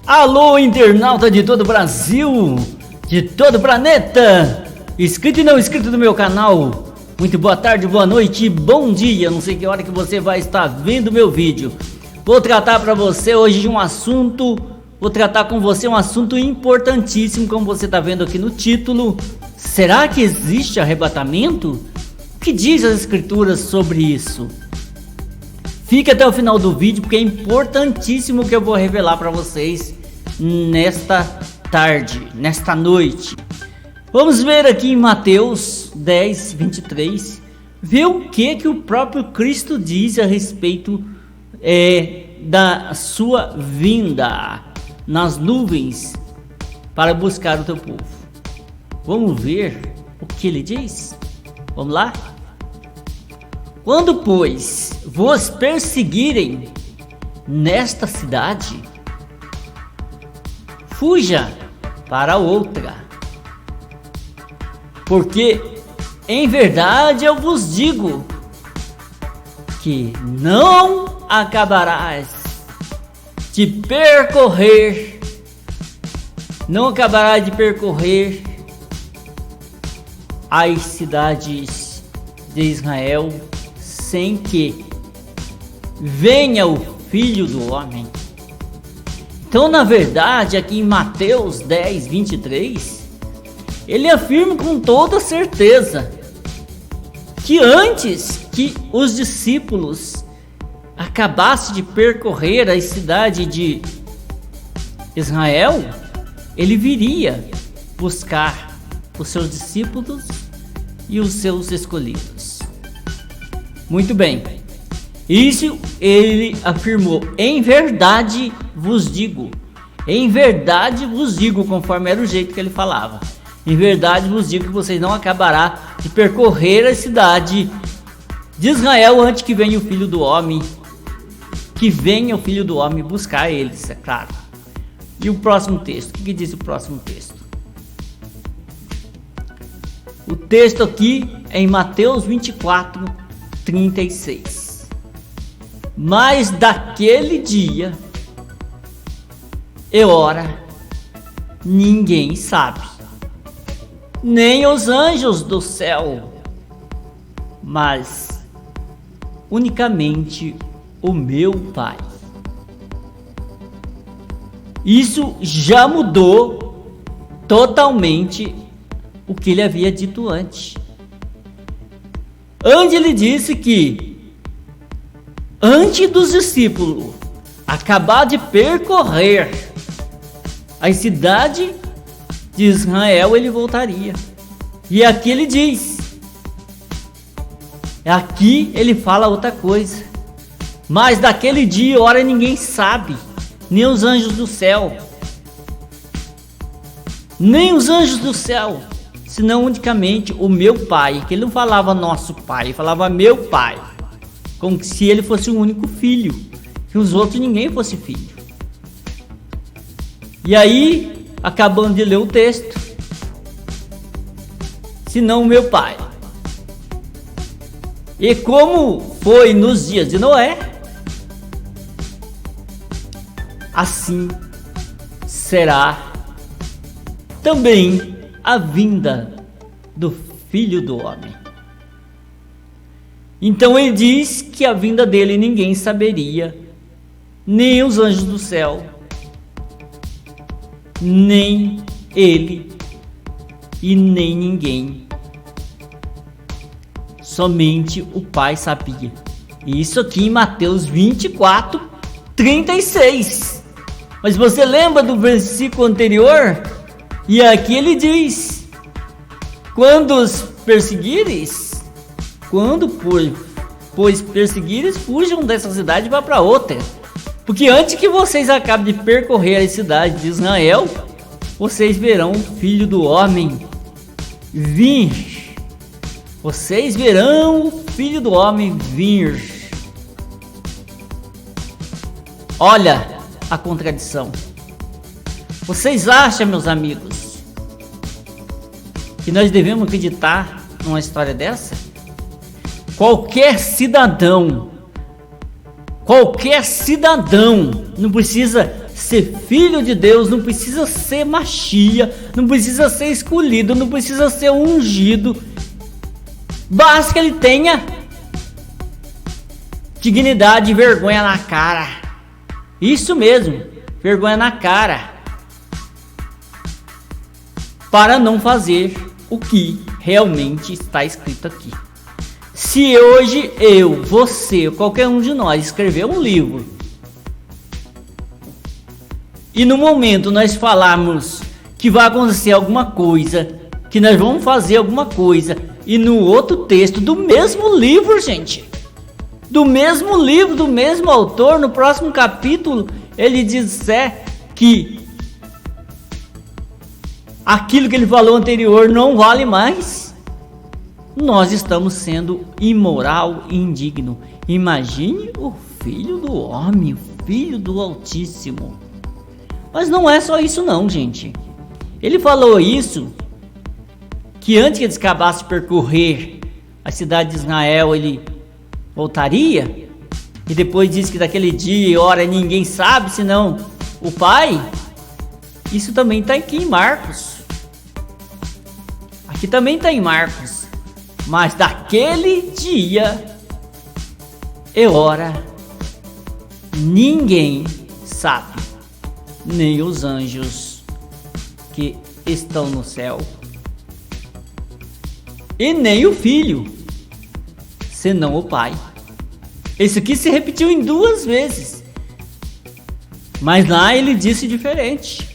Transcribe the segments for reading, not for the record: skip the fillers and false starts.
Alô, internauta de todo o Brasil, de todo o planeta, inscrito e não inscrito no meu canal. Muito boa tarde, boa noite, bom dia. Não sei que hora que você vai estar vendo meu vídeo. Vou tratar para você hoje de um assunto, vou tratar com você um assunto importantíssimo, como você está vendo aqui no título. Será que existe arrebatamento? O que diz as escrituras sobre isso? Fique até o final do vídeo, porque é importantíssimo o que eu vou revelar para vocês nesta tarde, nesta noite. Vamos ver aqui em Mateus 10, 23, ver o que o próprio Cristo diz a respeito da sua vinda nas nuvens para buscar o teu povo. Vamos ver o que ele diz? Vamos lá? Quando, pois, vos perseguirem nesta cidade, fuja para outra, porque em verdade eu vos digo que não acabarás de percorrer, as cidades de Israel sem que venha o Filho do Homem. Então, na verdade, aqui em Mateus 10, 23, ele afirma com toda certeza que antes que os discípulos acabassem de percorrer a cidade de Israel, ele viria buscar os seus discípulos e os seus escolhidos. Muito bem, isso ele afirmou: em verdade vos digo, conforme era o jeito que ele falava. Em verdade vos digo que vocês não acabarão de percorrer a cidade de Israel antes que venha o Filho do Homem, buscar eles, é claro. E o próximo texto, o que diz o próximo texto? O texto aqui é em Mateus 24, 36. Mas daquele dia e hora ninguém sabe, nem os anjos do céu, mas unicamente o meu Pai. Isso já mudou totalmente o que ele havia dito antes. Antes ele disse que antes dos discípulos acabar de percorrer a cidade de Israel, ele voltaria. E aqui ele diz, aqui ele fala outra coisa: mas daquele dia e hora ninguém sabe, nem os anjos do céu, senão unicamente o meu Pai. Que ele não falava nosso Pai, ele falava meu Pai, como se ele fosse o único filho, que os outros ninguém fosse filho. E aí, acabando de ler o texto, senão o meu Pai. E como foi nos dias de Noé, assim será também a vinda do Filho do Homem. Então ele diz que a vinda dele ninguém saberia, nem os anjos do céu, nem ele e nem ninguém. Somente o Pai sabia. Isso aqui em Mateus 24, 36. Mas você lembra do versículo anterior? E aqui ele diz: quando os perseguires, pois perseguires, fujam dessa cidade e vá para outra. Porque antes que vocês acabem de percorrer a cidade de Israel, vocês verão o Filho do Homem vir. Vocês verão o Filho do Homem vir. Olha a contradição. Vocês acham, meus amigos, que nós devemos acreditar numa história dessa? Qualquer cidadão, não precisa ser filho de Deus, não precisa ser Machia, não precisa ser escolhido, não precisa ser ungido. Basta que ele tenha dignidade e vergonha na cara. Isso mesmo, vergonha na cara. Para não fazer o que realmente está escrito aqui. Se hoje eu, você, qualquer um de nós escrever um livro e no momento nós falarmos que vai acontecer alguma coisa, que nós vamos fazer alguma coisa, e no outro texto do mesmo livro, gente, do mesmo livro, do mesmo autor, no próximo capítulo, ele disser que aquilo que ele falou anterior não vale mais, nós estamos sendo imoral e indigno. Imagine o Filho do Homem, o Filho do Altíssimo. Mas não é só isso não, gente. Ele falou isso, que antes que eles acabassem de percorrer a cidade de Israel, ele voltaria. E depois disse que daquele dia e hora ninguém sabe, senão o Pai. Isso também está aqui em Marcos. Aqui também está em Marcos. Mas daquele dia e hora ninguém sabe, nem os anjos que estão no céu, e nem o Filho, senão o Pai. Isso aqui se repetiu em 2 vezes, mas lá ele disse diferente.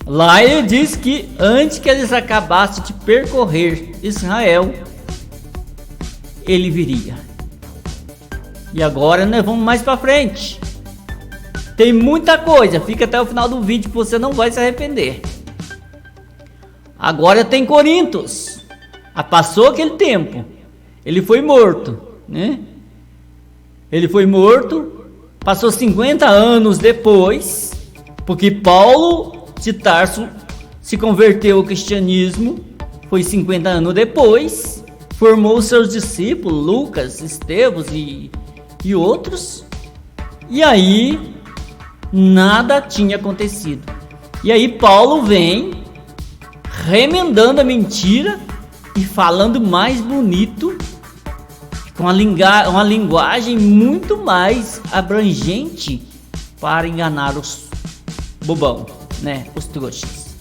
Lá ele disse que antes que eles acabassem de percorrer Israel, ele viria. E agora nós vamos mais para frente. Tem muita coisa, fica até o final do vídeo que você não vai se arrepender. Agora tem Corintos. Passou aquele tempo. Ele foi morto, né? Ele foi morto. Passou 50 anos depois, porque Paulo de Tarso se converteu ao cristianismo. Foi 50 anos depois. Formou seus discípulos, Lucas, Estevão e outros. E aí nada tinha acontecido. E aí Paulo vem remendando a mentira e falando mais bonito, com uma linguagem muito mais abrangente para enganar os bobão, né, os trouxas.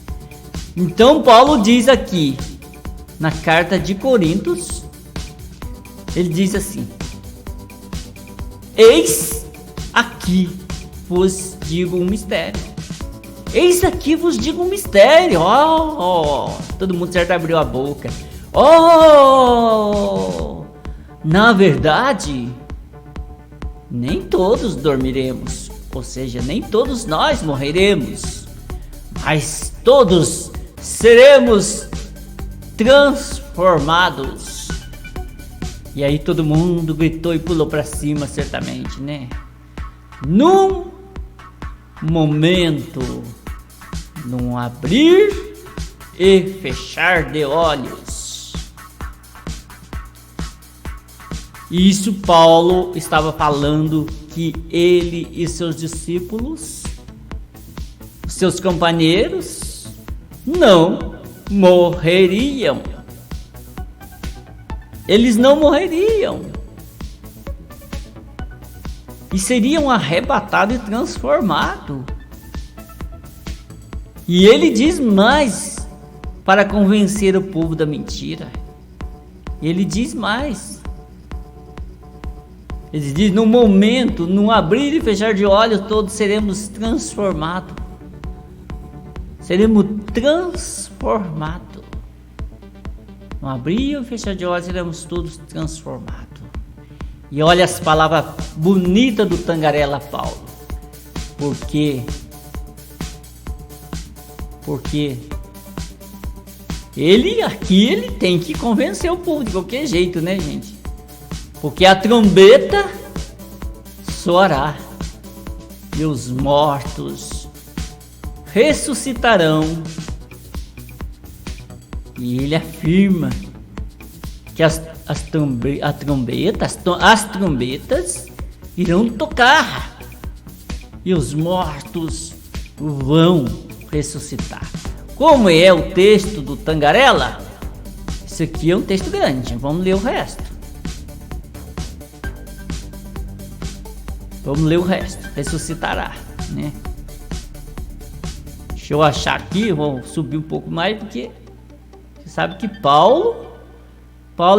Então Paulo diz aqui na carta de Coríntios, ele diz assim: eis aqui vos digo um mistério. Eis aqui vos digo um mistério. Todo mundo certo abriu a boca. Na verdade, nem todos dormiremos, ou seja, nem todos nós morreremos, mas todos seremos transformados. E aí todo mundo gritou e pulou para cima, certamente, né? Num momento, num abrir e fechar de olhos. Isso Paulo estava falando que ele e seus discípulos, seus companheiros, não morreriam. Eles não morreriam. E seriam arrebatados e transformados. E ele diz mais para convencer o povo da mentira. Ele diz mais. Ele diz: no momento, no abrir e fechar de olhos, todos seremos transformados. Seremos transformados. No abrir e fechar de olhos, seremos todos transformados. E olha as palavras bonitas do Tangarela Paulo. Porque ele tem que convencer o povo de qualquer jeito, né, gente? Porque a trombeta soará e os mortos ressuscitarão. E ele afirma que as trombetas irão tocar. e os mortos vão ressuscitar. Como é o texto do Tangarela? Isso aqui é um texto grande, vamos ler o resto. Vamos ler o resto. Ressuscitará, né? Deixa eu achar aqui, vou subir um pouco mais, porque você sabe que Paulo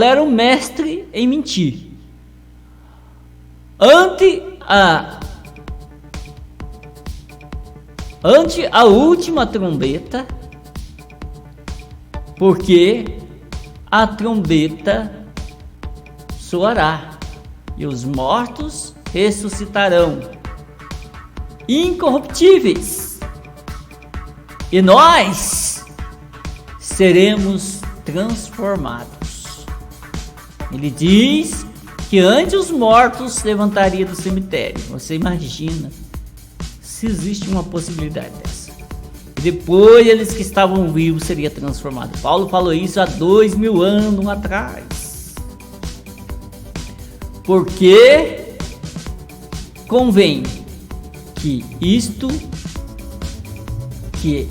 era um mestre em mentir. Ante a última trombeta, porque a trombeta soará e os mortos ressuscitarão incorruptíveis, e nós seremos transformados. Ele diz que antes os mortos levantariam do cemitério. Você imagina se existe uma possibilidade dessa? E depois eles que estavam vivos seriam transformados. Paulo falou isso há 2000 anos atrás. Porque convém que isto que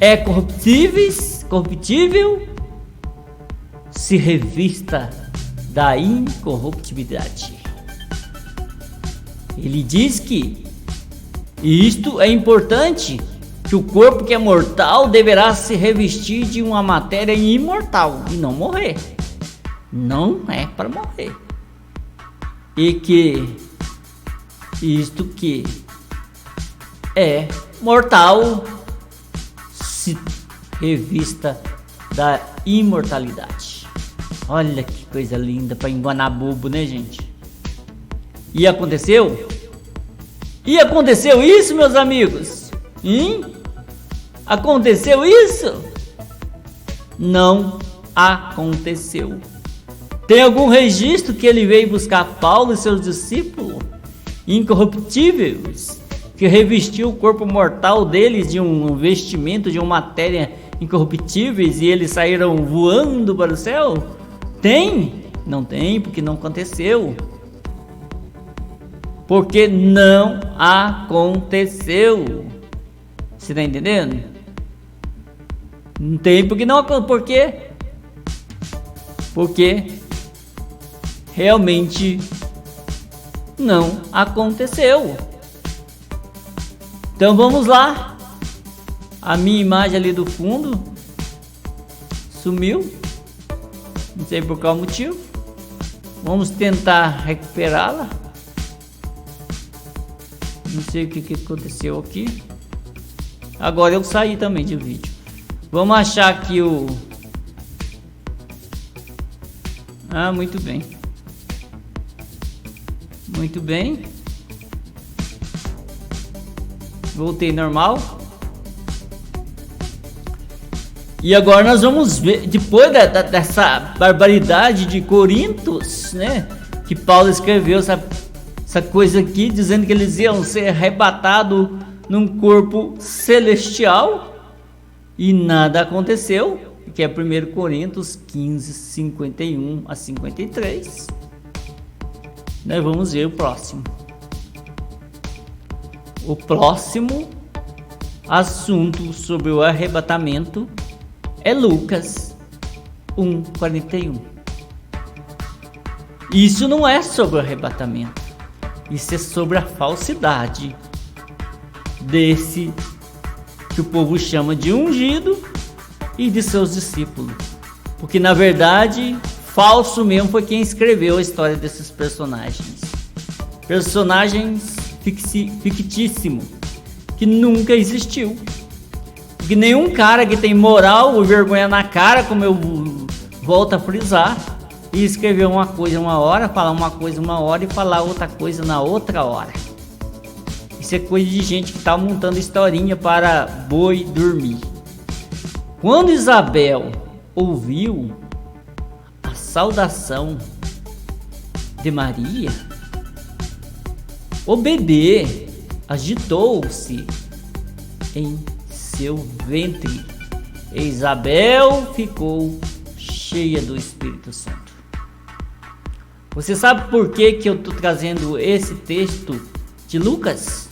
é corruptível se revista da incorruptibilidade. Ele diz que isto é importante, que o corpo que é mortal deverá se revestir de uma matéria imortal e não morrer. Não é para morrer. E que isto que é mortal se revista da imortalidade. Olha que coisa linda para enganar bobo, né, gente? E aconteceu? E aconteceu isso, meus amigos? Aconteceu isso? Não aconteceu. Tem algum registro que ele veio buscar Paulo e seus discípulos incorruptíveis, que revestiu o corpo mortal deles de um vestimento, de uma matéria incorruptíveis, e eles saíram voando para o céu? Tem? Não tem, porque não aconteceu. Porque não aconteceu. Você está entendendo? Não tem, porque não aconteceu. Por quê? Porque realmente não aconteceu. Então vamos lá. A minha imagem ali do fundo sumiu. Não sei por qual motivo. Vamos tentar recuperá-la. Não sei o que aconteceu aqui. Agora eu saí também de vídeo. Vamos achar aqui o... muito bem. Muito bem. Voltei normal. E agora nós vamos ver, depois dessa barbaridade de Corintos, né? Que Paulo escreveu essa coisa aqui, dizendo que eles iam ser arrebatados num corpo celestial. E nada aconteceu, que é 1 Coríntios 15, 51 a 53. Nós vamos ver o próximo. O próximo assunto sobre o arrebatamento é Lucas 1:41. Isso não é sobre o arrebatamento. Isso é sobre a falsidade desse que o povo chama de ungido e de seus discípulos. Porque na verdade, falso mesmo foi quem escreveu a história desses personagens. Personagens fictíssimos, que nunca existiu. Porque nenhum cara que tem moral ou vergonha na cara, como eu volto a frisar, e escrever uma coisa uma hora, falar uma coisa uma hora e falar outra coisa na outra hora. Isso é coisa de gente que está montando historinha para boi dormir. Quando Isabel ouviu a saudação de Maria, o bebê agitou-se em seu ventre. E Isabel ficou cheia do Espírito Santo. Você sabe por que eu estou trazendo esse texto de Lucas?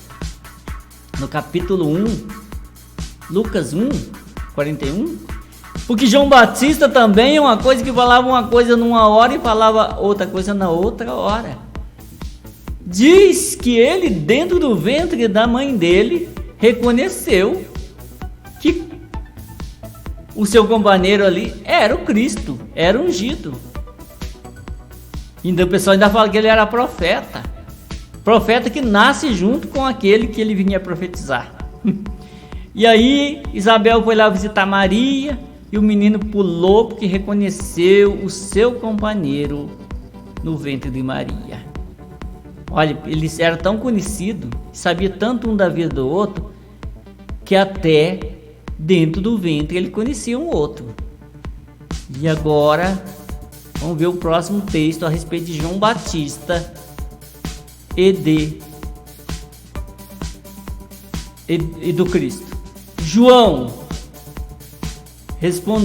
No capítulo 1, Lucas 1, 41. Porque João Batista também é uma coisa que falava uma coisa numa hora e falava outra coisa na outra hora. Diz que ele, dentro do ventre da mãe dele, reconheceu que o seu companheiro ali era o Cristo, era ungido. Ainda o pessoal ainda fala que ele era profeta. Profeta que nasce junto com aquele que ele vinha profetizar. E aí Isabel foi lá visitar Maria e o menino pulou porque reconheceu o seu companheiro no ventre de Maria. Olha, eles eram tão conhecidos, sabia tanto um da vida do outro, que até dentro do ventre ele conhecia um outro. E agora vamos ver o próximo texto a respeito de João Batista e do Cristo. João respondeu,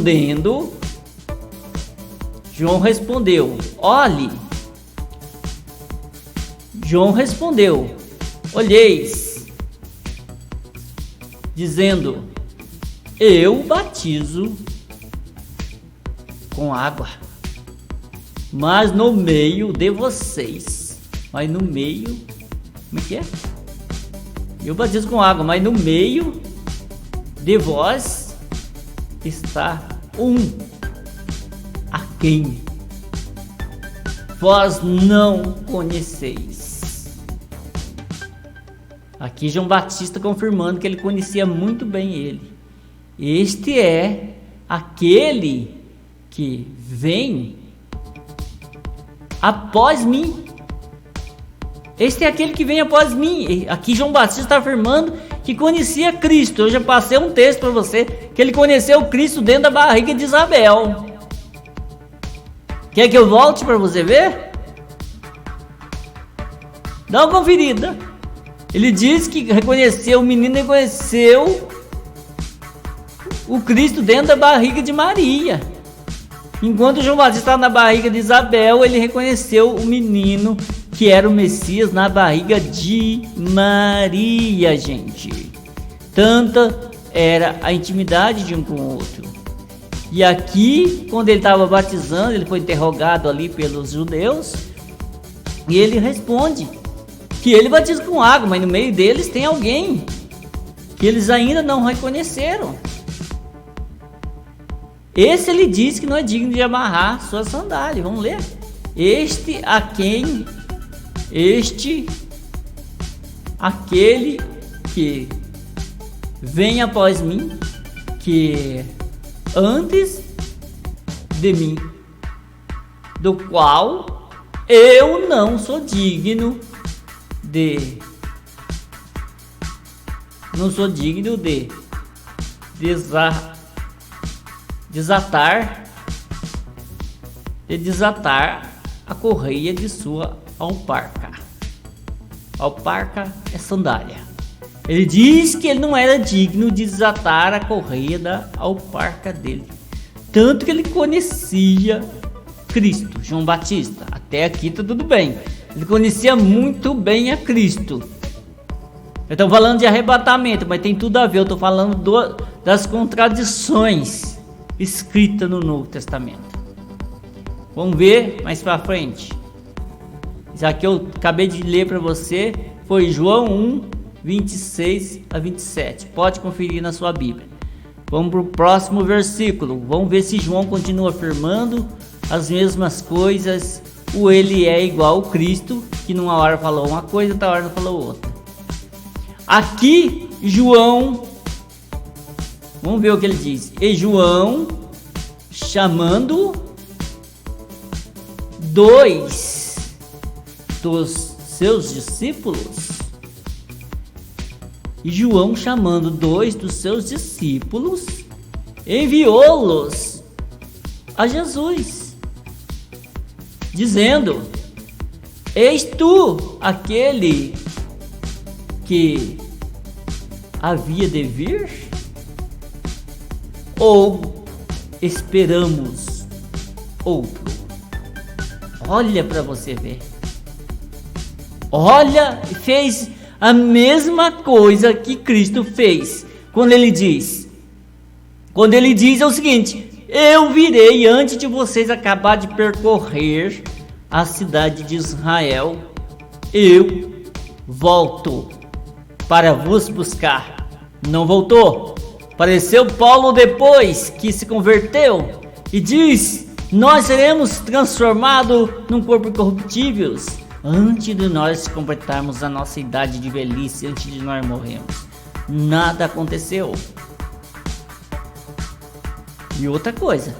olheis, dizendo, eu batizo com água, mas no meio de vocês, como é que é? Eu batizo com água, mas no meio de vós está um a quem vós não conheceis. Aqui João Batista confirmando que ele conhecia muito bem ele. Este é aquele que vem após mim. Este é aquele que vem após mim. Aqui João Batista está afirmando que conhecia Cristo. Eu já passei um texto para você que ele conheceu Cristo dentro da barriga de Isabel. Quer que eu volte para você ver? Dá uma conferida. Ele diz que reconheceu, o menino reconheceu o Cristo dentro da barriga de Maria. Enquanto João Batista estava na barriga de Isabel, ele reconheceu o menino que era o Messias na barriga de Maria, gente. Tanta era a intimidade de um com o outro. E aqui, quando ele estava batizando, ele foi interrogado ali pelos judeus, e ele responde que ele batiza com água, mas no meio deles tem alguém que eles ainda não reconheceram. Esse ele diz que não é digno de amarrar sua sandália. Vamos ler. Aquele que vem após mim, que antes de mim, do qual eu não sou digno de desatar a correia de sua alparca. Alparca é sandália. Ele diz que ele não era digno de desatar a correia da alparca dele. Tanto que ele conhecia Cristo, João Batista. Até aqui tá tudo bem. Ele conhecia muito bem a Cristo. Eu estou falando de arrebatamento, mas tem tudo a ver. Eu estou falando das contradições escritas no Novo Testamento. Vamos ver mais para frente. Isso aqui eu acabei de ler para você. Foi João 1, 26 a 27. Pode conferir na sua Bíblia. Vamos para o próximo versículo. Vamos ver se João continua afirmando as mesmas coisas. Ou ele é igual ao Cristo, que numa hora falou uma coisa, outra hora falou outra. Aqui João, vamos ver o que ele diz. E João, chamando dois dos seus discípulos, enviou-los a Jesus, dizendo: eis tu aquele que havia de vir, ou esperamos outro? Olha para você ver. Olha, fez a mesma coisa que Cristo fez. Quando ele diz é o seguinte: eu virei antes de vocês acabar de percorrer a cidade de Israel. Eu volto para vos buscar. Não voltou. Apareceu Paulo depois que se converteu e diz: nós seremos transformados num corpo incorruptível antes de nós completarmos a nossa idade de velhice, antes de nós morrermos. Nada aconteceu. E outra coisa,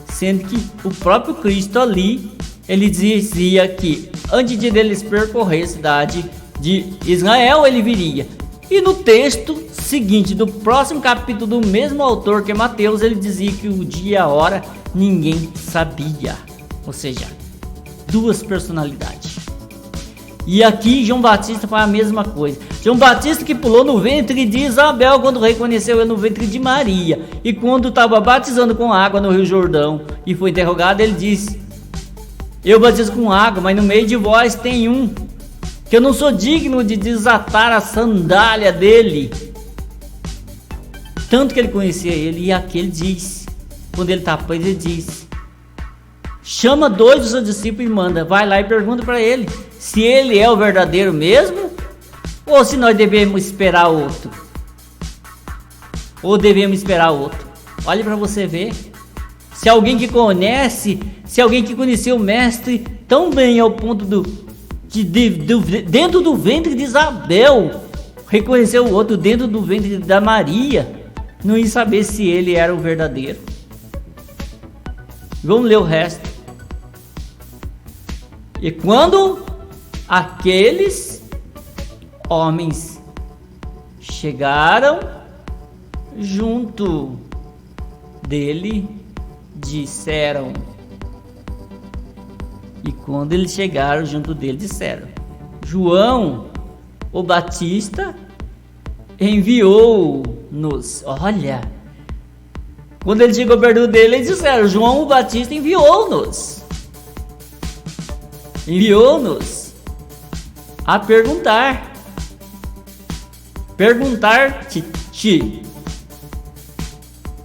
sendo que o próprio Cristo ali, ele dizia que antes de eles percorrer a cidade de Israel, ele viria. E no texto seguinte do próximo capítulo do mesmo autor, que é Mateus, ele dizia que o dia e a hora ninguém sabia. Ou seja, duas personalidades. E aqui João Batista faz a mesma coisa. João Batista que pulou no ventre de Isabel quando reconheceu ele no ventre de Maria. E quando estava batizando com água no Rio Jordão e foi interrogado, ele disse: eu batizo com água, mas no meio de vós tem um que eu não sou digno de desatar a sandália dele. Tanto que ele conhecia ele. E aqui ele diz, quando ele está preso, ele diz: chama dois dos seus discípulos e manda, vai lá e pergunta para ele se ele é o verdadeiro mesmo, ou se nós devemos esperar outro. Olha para você ver. Se alguém que conhece, se alguém que conheceu o mestre tão bem ao ponto dentro do ventre de Isabel, reconheceu o outro dentro do ventre da Maria, não ia saber se ele era o verdadeiro. Vamos ler o resto. E quando aqueles homens chegaram junto dele, disseram. E quando eles chegaram junto dele, disseram: João, o Batista, enviou-nos. Olha, quando ele chegou perto dele, eles disseram: João o Batista enviou-nos a perguntar-te,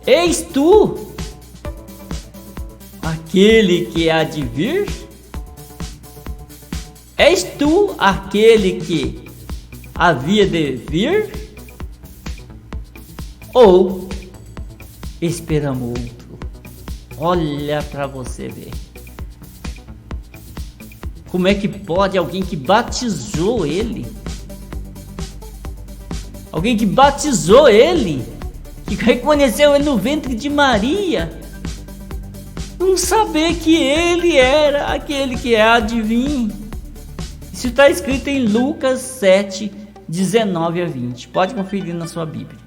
eis tu aquele que há de vir? És tu aquele que havia de vir? Ou esperamos outro? Olha para você ver. Como é que pode alguém que batizou ele, que reconheceu ele no ventre de Maria, não saber que ele era aquele que há de vir? Isso está escrito em Lucas 7, 19 a 20. Pode conferir na sua Bíblia.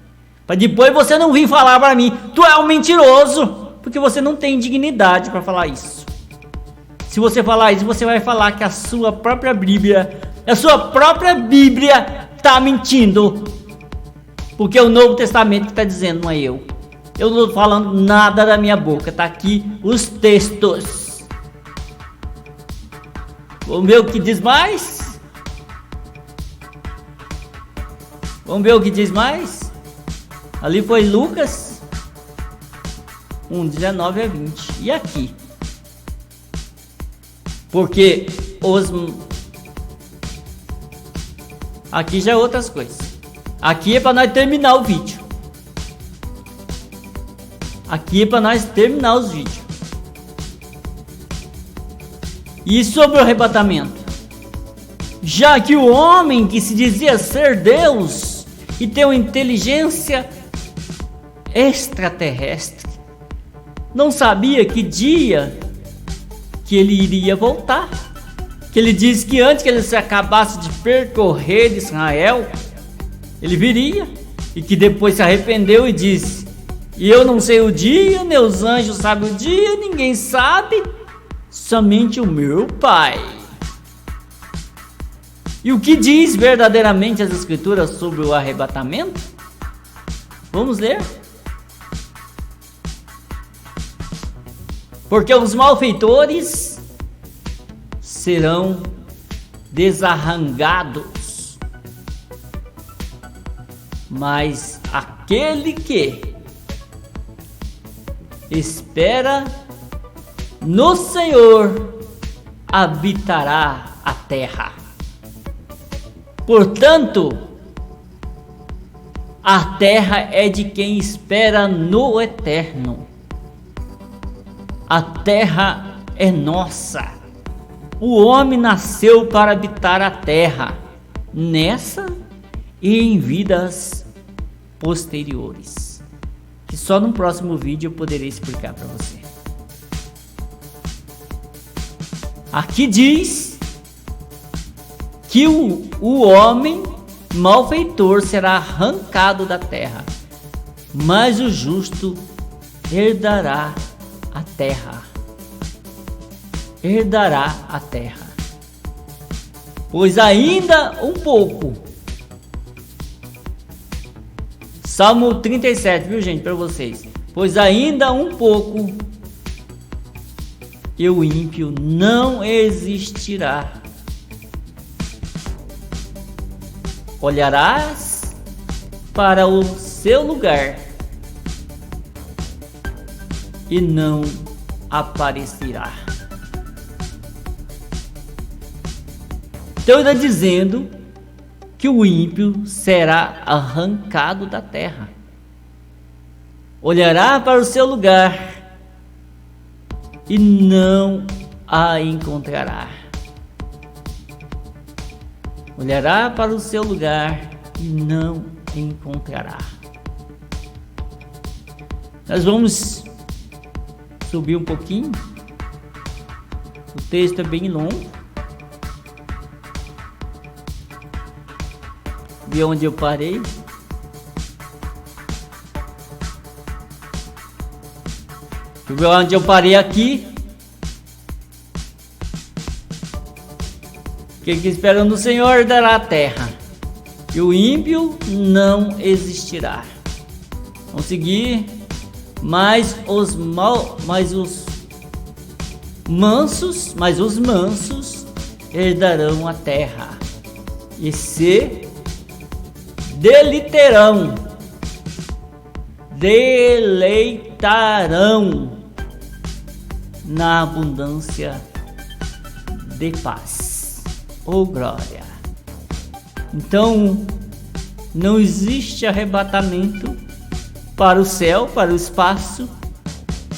Para depois você não vir falar para mim: tu é um mentiroso, porque você não tem dignidade para falar isso. Se você falar isso, você vai falar que a sua própria Bíblia está mentindo. Porque o Novo Testamento está dizendo, não é eu. Eu não estou falando nada da minha boca. Está aqui os textos. Vamos ver o que diz mais? Ali foi Lucas 1, 19 a 20. E aqui? Porque aqui já é outras coisas. Aqui é para nós terminar o vídeo. Os vídeos. E sobre o arrebatamento? Já que o homem que se dizia ser Deus e ter uma inteligência extraterrestre não sabia que dia que ele iria voltar, que ele disse que antes que ele se acabasse de percorrer de Israel, ele viria, e que depois se arrependeu e disse: e eu não sei o dia, meus anjos sabem o dia, ninguém sabe, somente o meu Pai. E o que diz verdadeiramente as Escrituras sobre o arrebatamento? Vamos ler. Porque os malfeitores serão desarrancados, mas aquele que espera no Senhor habitará a terra. Portanto, a terra é de quem espera no Eterno. A terra é nossa. O homem nasceu para habitar a terra, nessa e em vidas posteriores, que só no próximo vídeo eu poderei explicar para você. Aqui diz que o homem malfeitor será arrancado da terra, mas o justo herdará a terra. Herdará a terra. Pois ainda um pouco. Salmo 37, viu, gente, para vocês. Pois ainda um pouco e o ímpio não existirá. Olharás para o seu lugar e não aparecerá. Então ele está dizendo que o ímpio será arrancado da terra. Olhará para o seu lugar e não a encontrará. Olhará para o seu lugar e não encontrará. Nós vamos subir um pouquinho. O texto é bem longo. De onde eu parei. Deixa eu ver onde eu parei aqui. Que espera no Senhor dará a terra, e o ímpio não existirá. Vamos seguir. Mas os mansos herdarão a terra e se deleitarão na abundância de paz. Oh glória! Então não existe arrebatamento para o céu, para o espaço.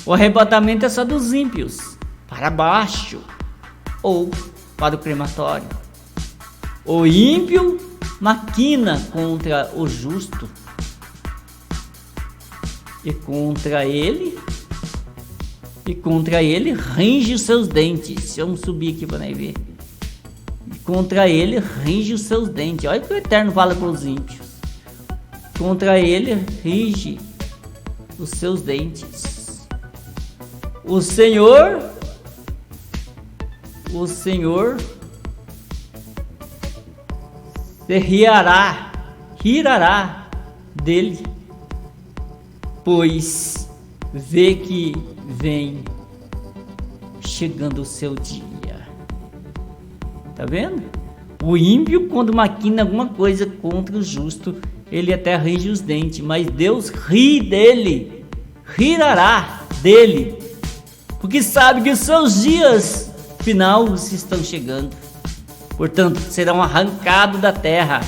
O arrebatamento é só dos ímpios, para baixo ou para o crematório. O ímpio maquina contra o justo e contra ele range os seus dentes. Vamos subir aqui para ver. Contra ele range os seus dentes. Olha o que o Eterno fala para os ímpios. Contra ele range os seus dentes. O Senhor se rirará dele, pois vê que vem chegando o seu dia. Tá vendo? O ímpio, quando maquina alguma coisa contra o justo, ele até range os dentes, mas Deus rirará dele, porque sabe que os seus dias finais estão chegando. Portanto, serão arrancados da terra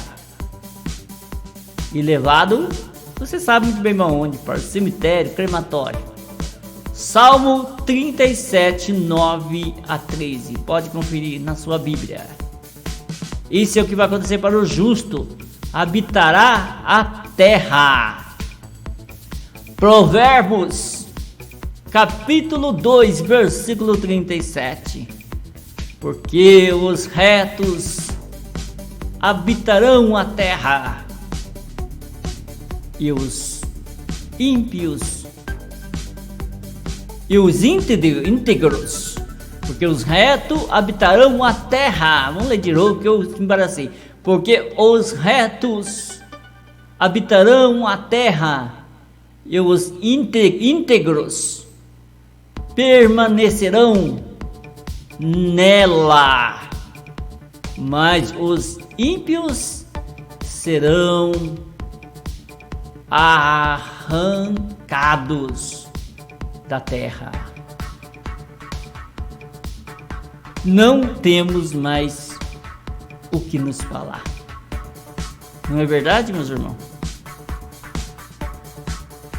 e levados, você sabe muito bem aonde, para o cemitério, crematório. Salmo 37, 9 a 13. Pode conferir na sua Bíblia. Isso é o que vai acontecer para o justo. Habitará a terra. Provérbios, capítulo 2, versículo 37. Porque os retos habitarão a terra e os ímpios e os íntegros, porque os retos habitarão a terra. Vamos ler de novo que eu embaracei. Porque os retos habitarão a terra e os íntegros permanecerão nela, mas os ímpios serão arrancados da terra. Não temos mais o que nos falar. Não é verdade, meus irmãos?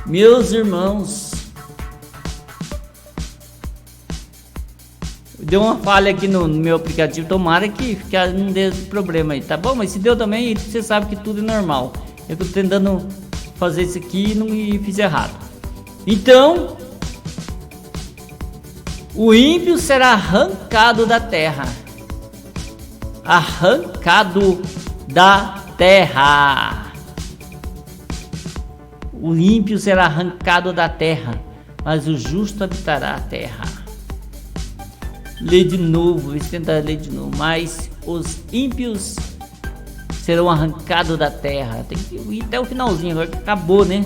Meus irmãos, deu uma falha aqui no meu aplicativo. Tomara que não dê problema aí, tá bom? Mas se deu também, você sabe que tudo é normal. Eu tô tentando fazer isso aqui e não fiz errado. Então, o ímpio será arrancado da terra. Arrancado da terra. O ímpio será arrancado da terra, mas o justo habitará a terra. Lê de novo, vê se tentar ler de novo. Mas os ímpios serão arrancados da terra. Tem que ir até o finalzinho, agora que acabou, né?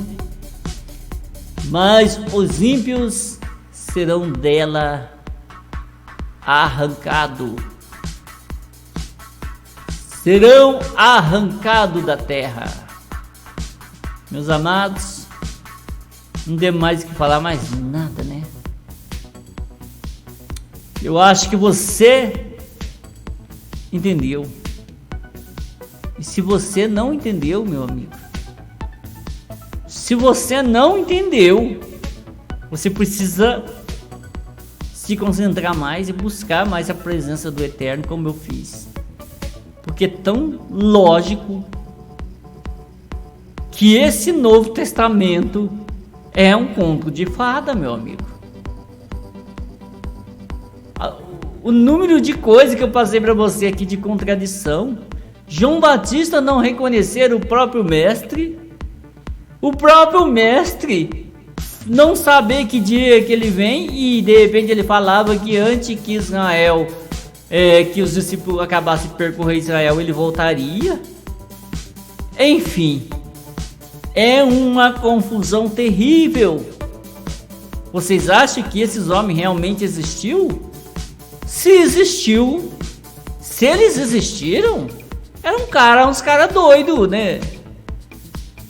Mas os ímpios serão dela arrancados. Serão arrancados da terra. Meus amados, não tem mais o que falar mais nada, né? Eu acho que você entendeu. E se você não entendeu, meu amigo, se você não entendeu, você precisa se concentrar mais e buscar mais a presença do Eterno, como eu fiz. Porque é tão lógico que esse Novo Testamento é um conto de fada, meu amigo. O número de coisas que eu passei para você aqui de contradição. João Batista não reconhecer o próprio mestre não saber que dia que ele vem, e de repente ele falava que antes que Israel, que os discípulos acabassem de percorrer Israel, ele voltaria. Enfim, é uma confusão terrível. Vocês acham que esses homens realmente existiu? Se existiu, se eles existiram, eram uns caras doidos, né?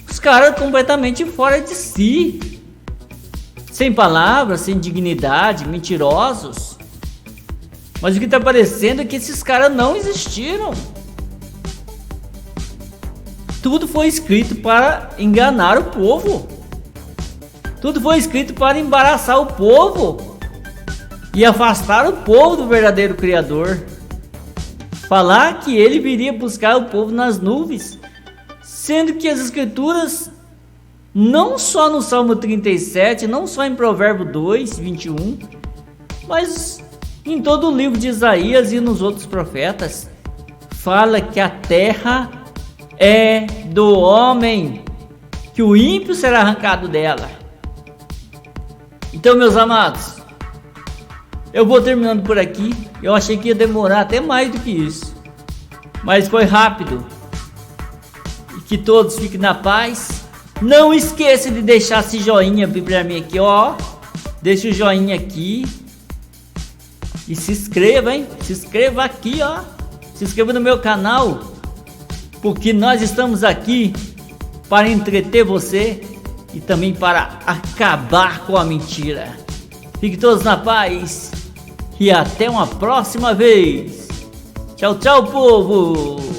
Os caras completamente fora de si, sem palavras, sem dignidade, mentirosos. Mas o que está parecendo é que esses caras não existiram. Tudo foi escrito para enganar o povo. Tudo foi escrito para embaraçar o povo e afastar o povo do verdadeiro Criador. Falar que ele viria buscar o povo nas nuvens, sendo que as Escrituras, não só no Salmo 37, não só em Provérbio 2, 21, mas em todo o livro de Isaías e nos outros profetas, fala que a terra é do homem, que o ímpio será arrancado dela. Então, meus amados, eu vou terminando por aqui. Eu achei que ia demorar até mais do que isso, mas foi rápido. E que todos fiquem na paz. Não esqueça de deixar esse joinha para mim aqui, ó. Deixa o joinha aqui e se inscreva, hein? Se inscreva aqui, ó. Se inscreva no meu canal, porque nós estamos aqui para entreter você e também para acabar com a mentira. Fiquem todos na paz e até uma próxima vez. Tchau, tchau, povo!